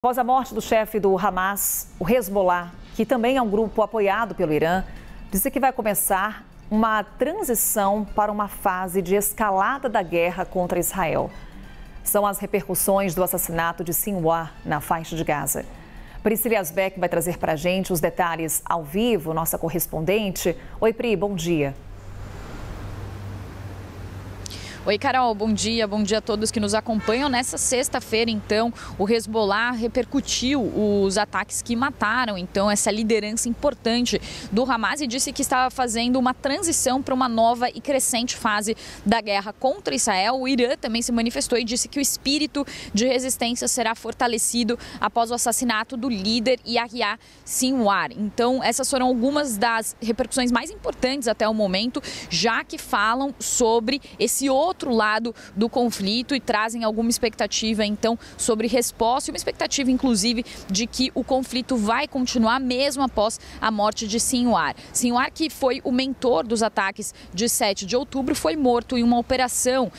Após a morte do chefe do Hamas, o Hezbollah, que também é um grupo apoiado pelo Irã, disse que vai começar uma transição para uma fase de escalada da guerra contra Israel. São as repercussões do assassinato de Sinwar na faixa de Gaza. Priscila Asbeck vai trazer para a gente os detalhes ao vivo, nossa correspondente. Oi, Pri, bom dia. Oi, Carol, bom dia a todos que nos acompanham. Nessa sexta-feira, então, o Hezbollah repercutiu os ataques que mataram, então, essa liderança importante do Hamas e disse que estava fazendo uma transição para uma nova e crescente fase da guerra contra Israel. O Irã também se manifestou e disse que o espírito de resistência será fortalecido após o assassinato do líder Yahya Sinwar. Então, essas foram algumas das repercussões mais importantes até o momento, já que falam sobre esse outro lado do conflito e trazem alguma expectativa, então, sobre resposta e uma expectativa, inclusive, de que o conflito vai continuar mesmo após a morte de Sinwar. Sinwar, que foi o mentor dos ataques de 7 de outubro, foi morto em uma operação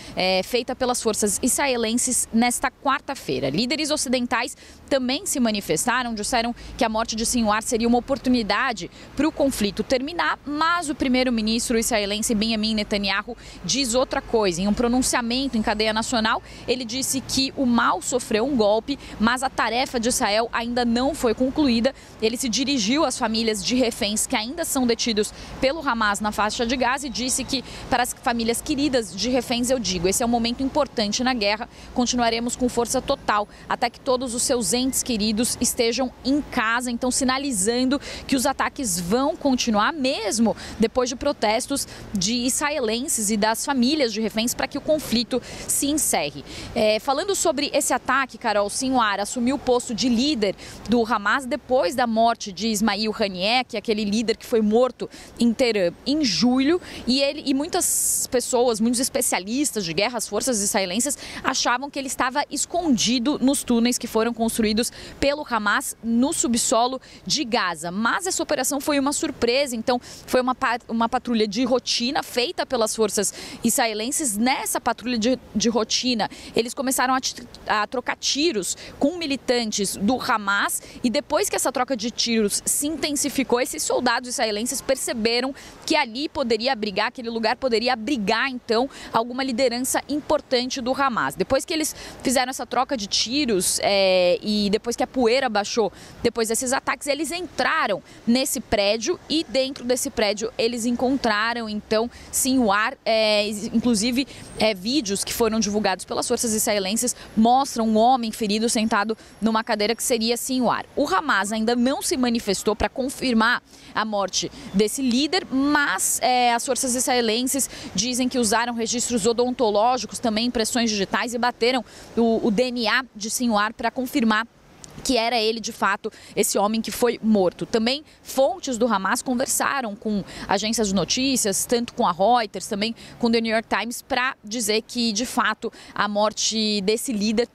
feita pelas forças israelenses nesta quarta-feira. Líderes ocidentais também se manifestaram, disseram que a morte de Sinwar seria uma oportunidade para o conflito terminar, mas o primeiro-ministro israelense Benjamin Netanyahu diz outra coisa. Em um pronunciamento em cadeia nacional, ele disse que o mal sofreu um golpe, mas a tarefa de Israel ainda não foi concluída. Ele se dirigiu às famílias de reféns que ainda são detidos pelo Hamas na faixa de Gaza e disse que para as famílias queridas de reféns eu digo, esse é um momento importante na guerra, continuaremos com força total até que todos os seus entes queridos estejam em casa, então sinalizando que os ataques vão continuar mesmo depois de protestos de israelenses e das famílias de reféns para que o conflito se encerre. Falando sobre esse ataque, Carol, Sinwar assumiu o posto de líder do Hamas depois da morte de Ismail Haniyeh, que é aquele líder que foi morto em Teherã em julho, e muitas pessoas, muitos especialistas de guerra, as forças israelenses, achavam que ele estava escondido nos túneis que foram construídos pelo Hamas no subsolo de Gaza. Mas essa operação foi uma surpresa, então foi uma patrulha de rotina feita pelas forças israelenses. Nessa patrulha de rotina, eles começaram a trocar tiros com militantes do Hamas e depois que essa troca de tiros se intensificou, esses soldados israelenses perceberam que ali poderia abrigar, aquele lugar poderia abrigar, então, alguma liderança importante do Hamas. Depois que eles fizeram essa troca de tiros e depois que a poeira baixou, depois desses ataques, eles entraram nesse prédio e dentro desse prédio eles encontraram, então, Sinwar, inclusive vídeos que foram divulgados pelas forças israelenses mostram um homem ferido sentado numa cadeira que seria Sinwar. O Hamas ainda não se manifestou para confirmar a morte desse líder, mas as forças israelenses dizem que usaram registros odontológicos, também impressões digitais e bateram o DNA de Sinwar para confirmar que era ele, de fato, esse homem que foi morto. Também fontes do Hamas conversaram com agências de notícias, tanto com a Reuters, também com o The New York Times, para dizer que, de fato, a morte desse líder,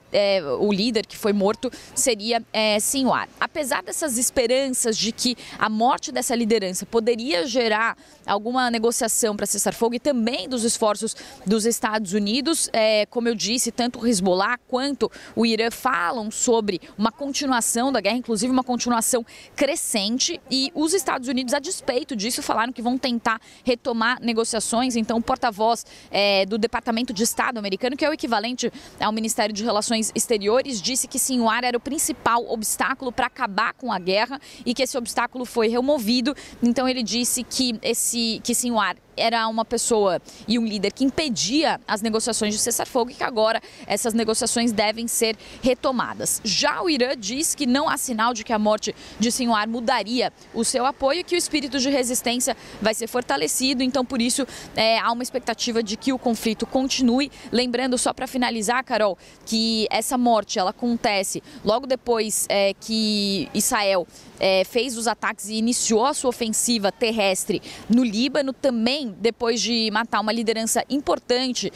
o líder que foi morto, seria Sinwar. Apesar dessas esperanças de que a morte dessa liderança poderia gerar alguma negociação para cessar fogo e também dos esforços dos Estados Unidos, como eu disse, tanto o Hezbollah quanto o Irã falam sobre uma continuação da guerra, inclusive uma continuação crescente, e os Estados Unidos, a despeito disso, falaram que vão tentar retomar negociações. Então, o porta-voz do Departamento de Estado americano, que é o equivalente ao Ministério de Relações Exteriores, disse que Sinwar era o principal obstáculo para acabar com a guerra e que esse obstáculo foi removido. Então, ele disse que Sinwar era uma pessoa e um líder que impedia as negociações de cessar-fogo e que agora essas negociações devem ser retomadas. Já o Irã diz que não há sinal de que a morte de Sinwar mudaria o seu apoio e que o espírito de resistência vai ser fortalecido. Então, por isso, há uma expectativa de que o conflito continue. Lembrando, só para finalizar, Carol, que essa morte ela acontece logo depois que Israel fez os ataques e iniciou a sua ofensiva terrestre no Líbano. Também também depois de matar uma liderança importante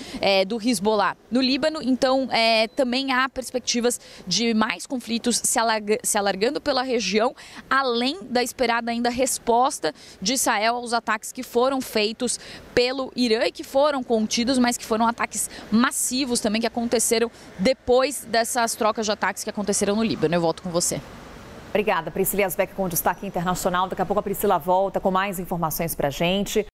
do Hezbollah no Líbano. Então, também há perspectivas de mais conflitos se alargando pela região, além da esperada ainda resposta de Israel aos ataques que foram feitos pelo Irã e que foram contidos, mas que foram ataques massivos também que aconteceram depois dessas trocas de ataques que aconteceram no Líbano. Eu volto com você. Obrigada, Priscila Asbeck, com o destaque internacional. Daqui a pouco a Priscila volta com mais informações para a gente.